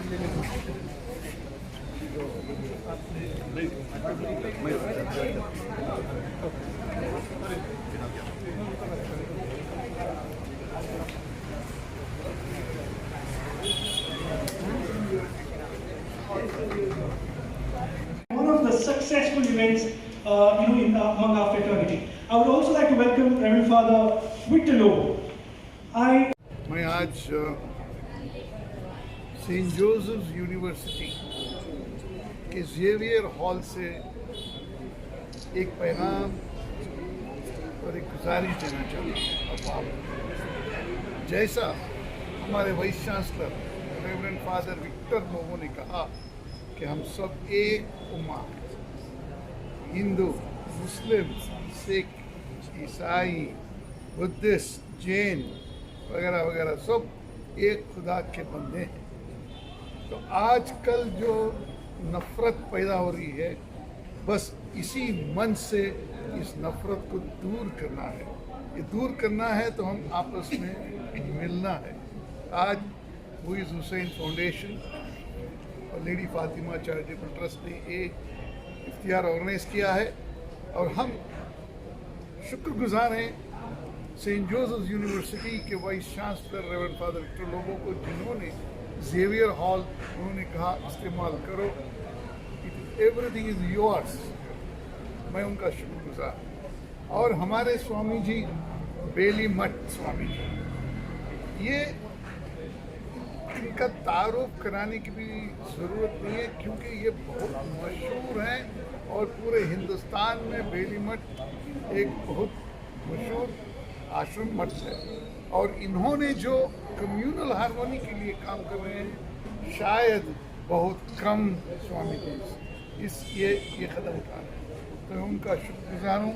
One of the successful events, among our fraternity. I would also like to welcome Reverend Father Victor Lobo. मैं आज Saint Joseph's University के Xavier hall से एक पैगाम और एक गुजारिश देना चाहता हूँ। जैसा हमारे vice chancellor reverend father Victor Lobo ने कहा कि हम सब एक उम्मा, हिंदू, मुस्लिम, सिख, ईसाई, बुद्धिस्ट, जैन वगैरह वगैरह सब एक खुदा के बंदे हैं। तो आजकल जो नफ़रत पैदा हो रही है, बस इसी मन से इस नफ़रत को दूर करना है। ये दूर करना है तो हम आपस में मिलना है। आज हुईज़ हुसैन फाउंडेशन और लेडी फातिमा चैरिटेबल ट्रस्ट ने एक इफ्तियार ऑर्गेनाइज़ किया है और हम शुक्रगुजार हैं सेंट जोसेफ्स यूनिवर्सिटी के vice chancellor reverend father Victor Lobo को, जिन्होंने जेवियर हॉल उन्होंने कहा इस्तेमाल करो, एवरीथिंग इज़ योर्स। मैं उनका शुक्रगुजार। और हमारे स्वामी जी बेली मठ स्वामी जी, ये इनका तारुफ कराने की भी ज़रूरत नहीं है क्योंकि ये बहुत मशहूर हैं और पूरे हिंदुस्तान में बेली मठ एक बहुत मशहूर आश्रम मठ है। और इन्होंने जो कम्युनल हार्मोनी के लिए काम कर रहे हैं, शायद बहुत कम स्वामी जी ये कदम उठा रहे हैं। तो मैं उनका शुक्रगुजार हूँ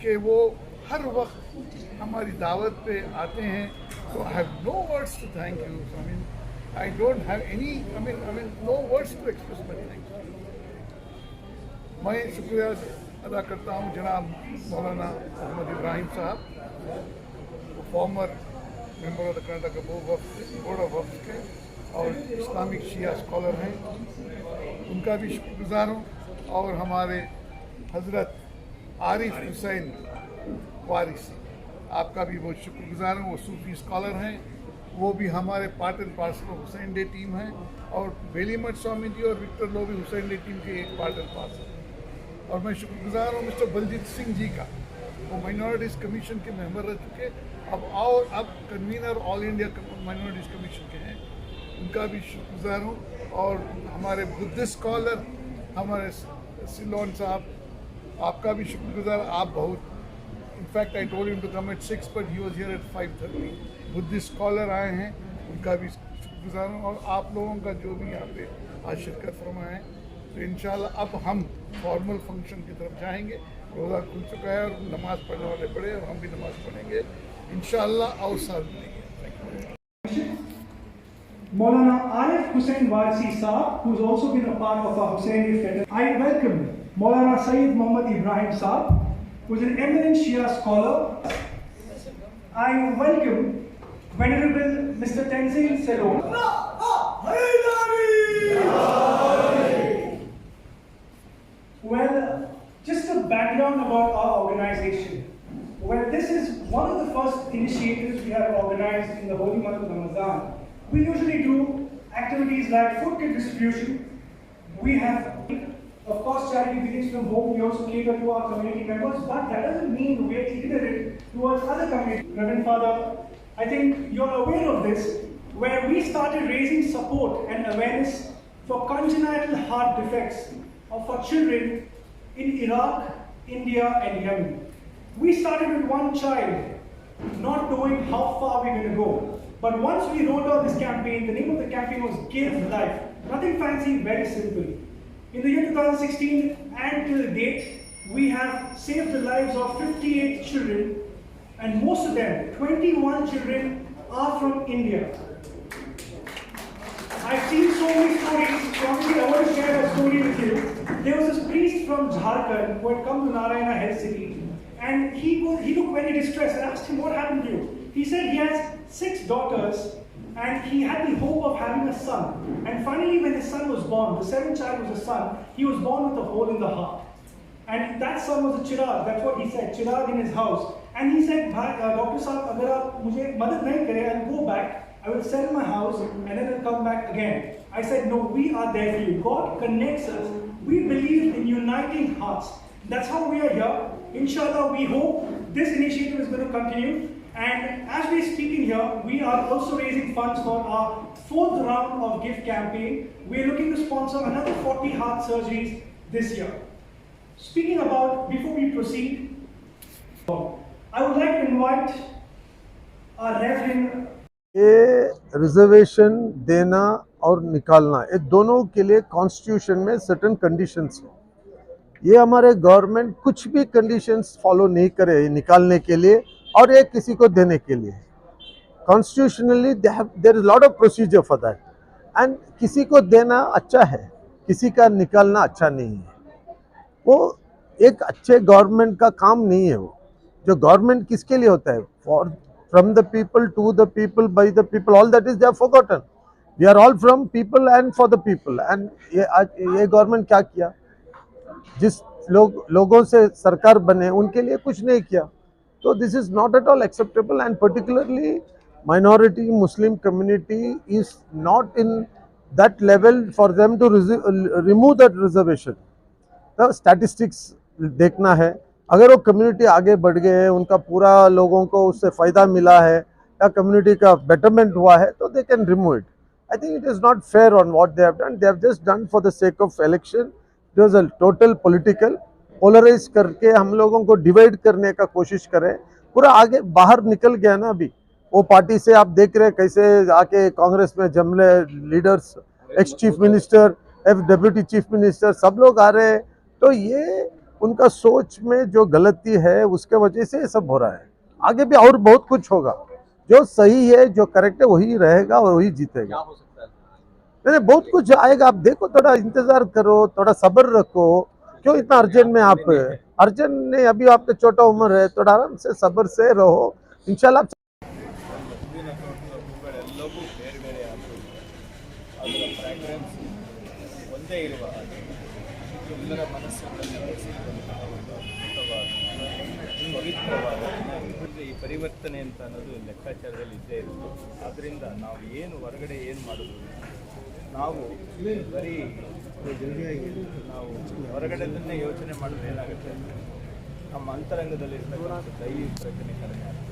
कि वो हर वक्त हमारी दावत पे आते हैं। तो I have no words to thank you Swami. I don't have any, no words to express my thanks. मैं शुक्रिया अदा करता हूँ जनाब मौलाना मोहम्मद इब्राहिम साहब, former member of the Karnataka board of Waqf के और इस्लामिक शिया स्कॉलर हैं, उनका भी शुक्रगुजार हूँ। और हमारे हज़रत आरिफ हुसैन वारिसी, आपका भी बहुत शुक्रगुजार हूँ। वो सूफी स्कॉलर हैं, वो भी हमारे part and parcel of Hussain day team है। और बेली मठ स्वामी जी और विक्टर लोबो हुसैन डे टीम के एक पार्ट एंड पार्सल। और मैं शुक्रगुजार हूँ मिस्टर बलजीत सिंह जी का, वो माइनॉरिटीज़ कमीशन के मेंबर रह चुके, अब convener all India minorities commission के हैं, उनका भी शुक्रगुजार हूँ। और हमारे बुद्धिस्ट स्कॉलर हमारे सिलोन साहब, आपका भी शुक्रगुजार। आप बहुत, in fact I told him to come at 6 but he was here at 5:30। Buddhist scholar आए हैं, उनका भी शुक्रगुजार हूँ। और आप लोगों का जो भी यहाँ पे आज शिरकत फरमाए हैं। तो इंशाल्लाह अब हम फॉर्मल फंक्शन की तरफ जाएंगे। रोज़ा खुल चुका है और नमाज़ पढ़ने वाले पढ़े और हम भी नमाज़ पढ़ेंगे इंशाल्लाह। और साथ मिलेंगे। Maulana Arif Hussain Warsi Saab, who's also been a part of our Hussaini fraternity. I welcome Maulana Sayyid Muhammad Ibrahim Saab, who's an eminent Shia scholar. I welcome Venerable Mr. Tenzin Selon. Well, just a background about our organization. Well, this is one of the first initiatives we have organized in the holy month of Ramadan. We usually do activities like food kit distribution. We have, of course, charity begins from home. We also cater to our community members, but that doesn't mean we are ignorant towards other communities. Reverend Father, I think you're aware of this, where we started raising support and awareness for congenital heart defects for children in Iraq, India, and Yemen. We started with one child, not knowing how far we're going to go. But once we rolled out this campaign, the name of the campaign was Give Life. Nothing fancy, very simple. In the year 2016 and till date, we have saved the lives of 58 children, and most of them, 21 children, are from India. I've seen so many stories. Probably I want to share a story with you. There was this priest from Jharkhand who had come to Narayana Health City, and he looked very distressed. I asked him, what happened to you? He said he has 6 daughters and he had the hope of having a a son. And finally, when his son was born, the seventh child was a son, he was born with a hole in the heart. And that son was a chirag, that's what he said, chirag in his house. And he said, Dr. Saab, agar aap mujhe madad nahi kare, I'll go back, I will sell my house, and then I'll come back again. I said, no, we are there for you. God connects us. We believe in uniting hearts. That's how we are here. Inshallah, we hope this initiative is going to continue. And as we're speaking here, we are also raising funds for our 4th round of gift campaign. We're looking to sponsor another 40 heart surgeries this year. Speaking about, before we proceed, I would like to invite our Reverend. ये reservation देना और निकालना, ये दोनों के लिए constitution में certain conditions है। ये हमारे गवर्नमेंट कुछ भी कंडीशंस फॉलो नहीं करे ये निकालने के लिए और ये किसी को देने के लिए। Constitutionally there is lot of procedure for that, and किसी को देना अच्छा है, किसी का निकालना अच्छा नहीं है। वो एक अच्छे गवर्नमेंट का काम नहीं है। वो जो गवर्नमेंट किसके लिए होता है, for from the people, to the people, by the people, all that is they have forgotten. We are all from people and for the people. And ये गवर्नमेंट क्या किया, जिस लोगों से सरकार बने उनके लिए कुछ नहीं किया। तो this is not at all acceptable, and particularly minority Muslim community is not in that level for them to remove that reservation. The statistics देखना है, अगर वो कम्युनिटी आगे बढ़ गए हैं, उनका पूरा लोगों को उससे फ़ायदा मिला है या कम्युनिटी का बेटरमेंट हुआ है, तो they can remove it. I think it is not fair on what they have done. They have just done for the sake of election. It was a total political polarize करके हम लोगों को divide करने का कोशिश करें. पूरा आगे बाहर निकल गया ना अभी वो पार्टी से. आप देख रहे हैं कैसे आके कांग्रेस में जमले leaders, ex chief minister, deputy chief minister, सब लोग आ रहे हैं. तो ये उनका सोच में जो गलती है उसके वजह से ये सब हो रहा है. आगे भी और बहुत कुछ होगा. जो सही है, जो करेक्ट है, वही रहेगा और वही जीतेगा. नहीं, बहुत कुछ आएगा. आप देखो, थोड़ा इंतजार करो, थोड़ा सब्र रखो. क्यों इतना अर्जेंट में आप अर्जेंट नहीं, अभी आपका छोटा उम्र है, थोड़ा आराम से सब्र से रहो. इंशाल्लाह ಒಂದೇ ಇರುವ ಹಾಗೆ ಎಲ್ಲರ ಮನಸ್ಸುಗಳಲ್ಲಿ ಬೆಳೆಸಿರುವಂತಹ ಒಂದು ಅದ್ಭುತವಾದ ಪವಿತ್ರವಾದ ಈ ಪರಿವರ್ತನೆ ಅಂತ ಅನ್ನೋದು ಲೆಕ್ಕಾಚಾರದಲ್ಲಿ ಇದ್ದೇ ಇರುತ್ತೆ. ಆದ್ದರಿಂದ ನಾವು ಏನು ಹೊರಗಡೆ ಏನು ಮಾಡೋದು, ನಾವು ಬರೀ ನಾವು ಹೊರಗಡೆದನ್ನೇ ಯೋಚನೆ ಮಾಡಿದ್ರೆ ಏನಾಗುತ್ತೆ, ನಮ್ಮ ಅಂತರಂಗದಲ್ಲಿರ್ತಕ್ಕಂಥ ದೈವಿ ಪ್ರಜ್ಞೆ ಕಡಿಮೆ ಆಗುತ್ತೆ.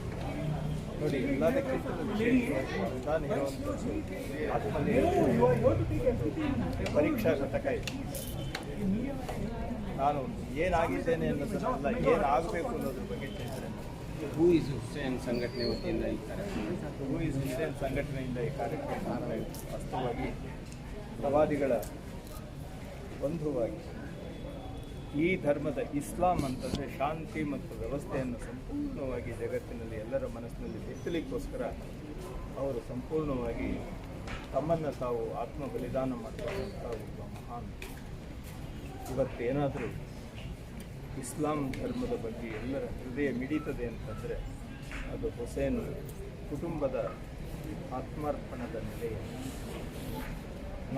ನೋಡಿ, ಎಲ್ಲದಕ್ಕಿಂತಲೂ ನಾನು ಹೇಳುವಂಥದ್ದು ಪರೀಕ್ಷಾ ಘಟಕ ಇದೆ. ನಾನು ಏನಾಗಿದ್ದೇನೆ ಅನ್ನೋದನ್ನೆಲ್ಲ ಏನಾಗಬೇಕು ಅನ್ನೋದ್ರ ಬಗ್ಗೆ ಚಿಂತನೆ. ಹೂ ಇಸ್ ಹುಸೇನ್ ಸಂಘಟನೆ ವತಿಯಿಂದ ಈ ಕಾರ್ಯಕ್ರಮ ಹೂ ಇಸ್ ಹುಸೇನ್ ಸಂಘಟನೆಯಿಂದ ಈ ಕಾರ್ಯಕ್ರಮ ವಾಸ್ತವವಾಗಿ ಪ್ರವಾದಿಗಳ ಬಂಧುವಾಗಿ ಈ ಧರ್ಮದ ಇಸ್ಲಾಂ ಅಂತಂದರೆ ಶಾಂತಿ ಮತ್ತು ವ್ಯವಸ್ಥೆಯನ್ನು ಸಂಪೂರ್ಣವಾಗಿ ಜಗತ್ತಿನಲ್ಲಿ ಎಲ್ಲರ ಮನಸ್ಸಿನಲ್ಲಿ ಬಿತ್ತಲಿಕ್ಕೋಸ್ಕರ ಅವರು ಸಂಪೂರ್ಣವಾಗಿ ತಮ್ಮನ್ನು ತಾವು ಆತ್ಮ ಬಲಿದಾನ ಮಾಡ್ತಕ್ಕಂಥ ಒಬ್ಬ ಮಹಾನ್. ಇವತ್ತೇನಾದರೂ ಇಸ್ಲಾಂ ಧರ್ಮದ ಬಗ್ಗೆ ಎಲ್ಲರ ಹೃದಯ ಮಿಡಿತದೆ ಅಂತಂದರೆ ಅದು ಹುಸೇನ್ ಕುಟುಂಬದ ಆತ್ಮಾರ್ಪಣದ ನೆಲೆಯ.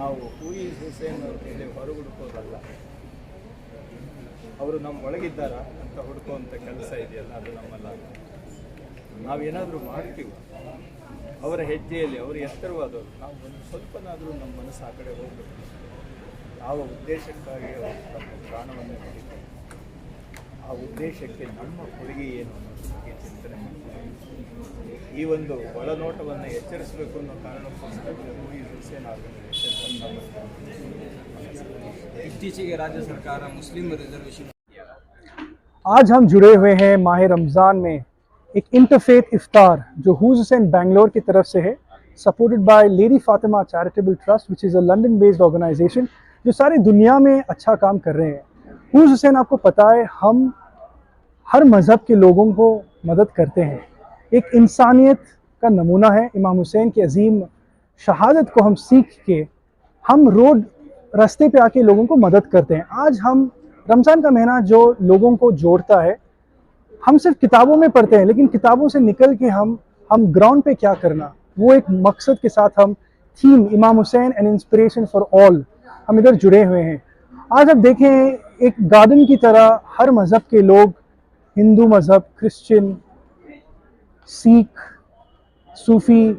ನಾವು ಹೂ ಈಸ್ ಹುಸೇನ್ ಅವ್ರ ಮೇಲೆ ಹೊರಗುಡುಕೋದಲ್ಲ, ಅವರು ನಮ್ಮ ಒಳಗಿದ್ದಾರಾ ಅಂತ ಹುಡುಕುವಂಥ ಕೆಲಸ ಇದೆಯಲ್ಲ, ಅದು ನಮ್ಮಲ್ಲ. ನಾವೇನಾದರೂ ಮಾಡ್ತೀವಿ ಅವರ ಹೆಜ್ಜೆಯಲ್ಲಿ, ಅವರು ಎತ್ತರವಾದವರು, ನಾವು ಒಂದು ಸ್ವಲ್ಪನಾದರೂ ನಮ್ಮ ಮನಸ್ಸು ಆ ಕಡೆ ಹೋಗಬೇಕು. ಯಾವ ಉದ್ದೇಶಕ್ಕಾಗಿ ಅವರು ತಮ್ಮ ಪ್ರಾಣವನ್ನು ನೀಡಿದ್ದಾರೆ, ಆ ಉದ್ದೇಶಕ್ಕೆ ನಮ್ಮ ಕೊಡುಗೆ ಏನು ಅನ್ನೋದ್ರ ಬಗ್ಗೆ ಚಿಂತನೆ ಮಾಡ್ತೀವಿ. ಈ ಒಂದು ಒಳನೋಟವನ್ನು ಎಚ್ಚರಿಸಬೇಕು ಅನ್ನೋ ಕಾರಣಕ್ಕೋಸ್ಕರ ಈ ಹುಸೇನ್ ಆರ್ಗನೈಸೇಷನ್ ಇತ್ತೀಚೆಗೆ ರಾಜ್ಯ ಸರ್ಕಾರ ಮುಸ್ಲಿಂ रिजर्वेशन. आज हम जुड़े हुए हैं माह रमज़ान में एक इंटरफेथ इफ्तार जो हूज हुसैन बैंगलोर की तरफ से है, supported by lady Fatima charitable trust which is a London based organisation जो सारी दुनिया में अच्छा काम कर रहे हैं. हूज हुसैन, आपको पता है, हम हर मज़हब के लोगों को मदद करते हैं. एक इंसानियत का नमूना है. इमाम हुसैन की अजीम शहादत को हम सीख के हम रोड रास्ते पे आके लोगों को मदद करते हैं. आज हम रमज़ान का महीना जो लोगों को जोड़ता है, हम सिर्फ किताबों में पढ़ते हैं, लेकिन किताबों से निकल के हम ग्राउंड पे क्या करना, वो एक मकसद के साथ हम थीम इमाम Hussain an inspiration for all, हम इधर जुड़े हुए हैं। आज आप देखें एक गार्डन की तरह हर मज़हब के लोग, हिंदू मज़हब, क्रिश्चियन, सिख, सूफ़ी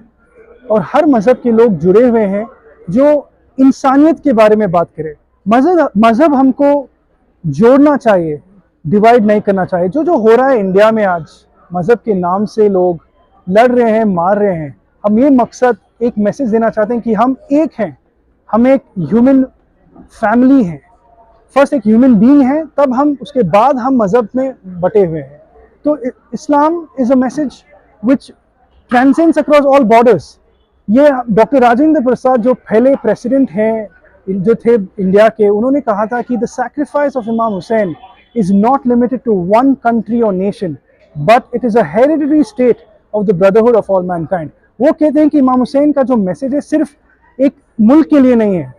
और हर मज़हब के लोग जुड़े हुए हैं जो इंसानियत के बारे में बात करें। मज़हब हमको जोड़ना चाहिए, डिवाइड नहीं करना चाहिए। जो हो रहा है इंडिया में आज, मज़हब के नाम से लोग लड़ रहे हैं, मार रहे हैं, हम ये मकसद एक मैसेज देना चाहते हैं कि हम एक हैं, हम एक ह्यूमन फैमिली हैं। फर्स्ट एक ह्यूमन बीइंग है, तब हम उसके बाद हम मज़हब में बटे हुए हैं। तो Islam is a message which transcends across all borders. ये डॉक्टर राजेंद्र प्रसाद जो पहले प्रेसिडेंट हैं जो थे इंडिया के, उन्होंने कहा था कि the sacrifice of Imam Hussain is not limited to one country or nation, but it is a hereditary state of the brotherhood of all mankind. वो कहते हैं कि इमाम हुसैन का जो मैसेज है सिर्फ एक मुल्क के लिए नहीं है,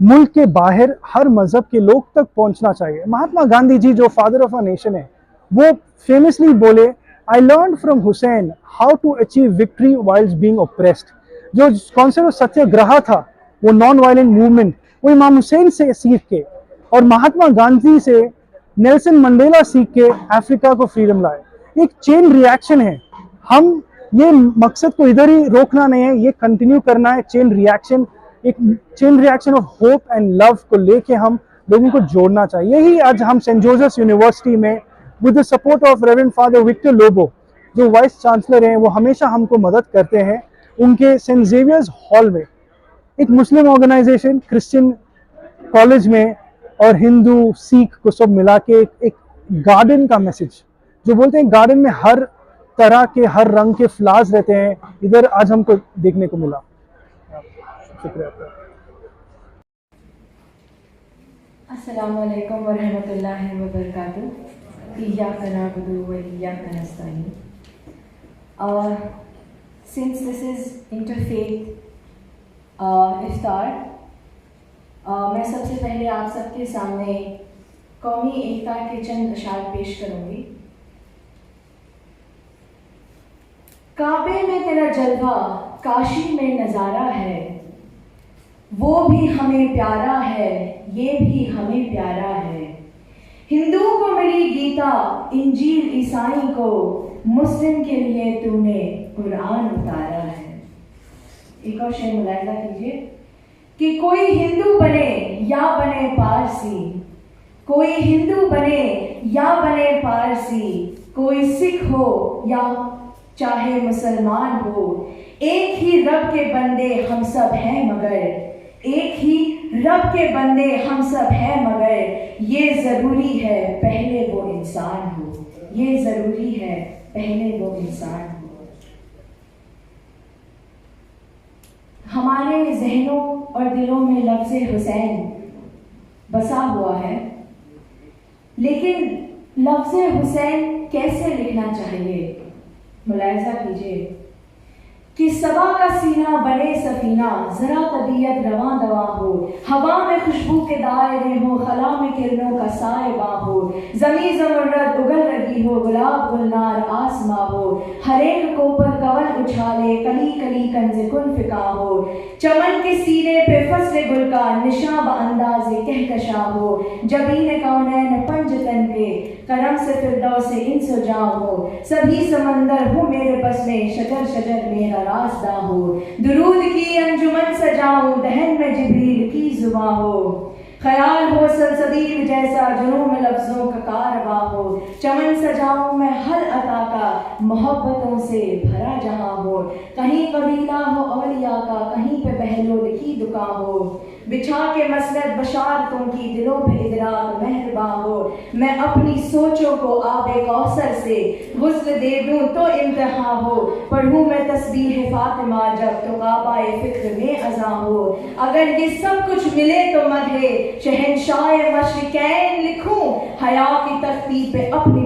मुल्क के बाहर हर मज़हब के लोग तक पहुंचना चाहिए। महात्मा गांधी जी जो फादर ऑफ अ नेशन है, वो फेमसली बोले, I learn from Hussain how to achieve victory whilst being oppressed. जो कॉन्सेप्ट ऑफ सत्याग्रह था, वो नॉन वायलेंट मूवमेंट, वो इमाम हुसैन से सीख के और महात्मा गांधी से नेल्सन मंडेला सीख के अफ्रीका को फ्रीडम लाए। एक चेन रिएक्शन है, हम ये मकसद को इधर ही रोकना नहीं है, ये कंटिन्यू करना है। चेन रिएक्शन, एक chain reaction of hope and love को लेके हम लोगों को जोड़ना चाहिए। यही आज हम सेंट जोसेफ यूनिवर्सिटी में with the support of reverend father Victor Lobo जो वाइस चांसलर हैं, वो हमेशा हमको मदद करते हैं। उनके सेंट जेवियर्स हॉल में एक मुस्लिम ऑर्गेनाइजेशन, क्रिश्चियन कॉलेज में और हिंदू, सिख को सब मिला के एक गार्डन का मैसेज, जो बोलते हैं गार्डन में हर तरह के, हर रंग के फ्लावर्स रहते हैं, इधर आज हमको देखने को मिला। शुक्रिया आपका। अस्सलामु अलैकुम व रहमतुल्लाहि व बरकातुहू। इय्याका नअबुदु व इय्याका नस्तईन। Since this is interfaith इफ्तार, मैं सबसे पहले आप सबके सामने कौमी एकता के चंद अशार पेश करूंगी। काबे में तेरा जलवा, काशी में नज़ारा है, वो भी हमें प्यारा है, ये भी हमें प्यारा है। हिंदुओं को मिली गीता, इंजील ईसाई को, मुस्लिम के लिए तूने कुरान उतारा है। एक और शेर मुलाहिजा कीजिए कि कोई हिंदू बने या बने पारसी, कोई हिंदू बने या बने पारसी, कोई सिख हो या चाहे मुसलमान हो, एक ही रब के बंदे हम सब हैं मगर, एक ही रब के बंदे हम सब हैं मगर, ये ज़रूरी है पहले वो इंसान हो, ये ज़रूरी है पहले वो इंसान हो। हमारे जहनों और दिलों में लफ्ज़ हुसैन बसा हुआ है, लेकिन लफ्ज़ हुसैन कैसे लिखना चाहिए? मुलाहिजा कीजिए कि सबा का सीना बने सफीना, जरा तबीयत रवां दवा हो, हवा में खुशबू के दायरे हो, खला में किरणों का साएबा हो, जमी ज़मर्रद उगल रही हो, गुलाब गुलनार आसमां हो, हर एक कोपल कवन उछाले, कली कली कंज़े कुन फिका हो, चमन के सीने पे फसले गुल का निशाब अंदाज़े कहकशा हो, जबीन कौनैन पंजतन के करम से फिरदौस इंस जाओ हो, सभी समंदर हो मेरे बस में, शजर शजर मेरा रास्ता हो, दुरूद की अंजुमन सजाऊं, दहन में जिब्रील की जुबां हो, ख्याल हो सलसबील जैसा जुनूं में लफ्जों का कारवा हो, चमन सजाऊं मैं हल अता का, मोहब्बतों से भरा जहां हो, कहीं कबीला हो औलिया का, कहीं पे बहलो लिखी दुका हो, बिछा के मसनद बशारतों की दिलों पे इदराक मेहरबा हो, मैं अपनी सोचों को आबे कौसर से गुस्ल दे दूं तो इम्तिहां हो, पढ़ूं मैं तस्बीह फातिमा जब तो काबाए फिक्र में अज़ा हो, अगर ये सब कुछ मिले तो मदहे शहंशाह मशरिकैन लिखूं, हया की तख्ती पे अपनी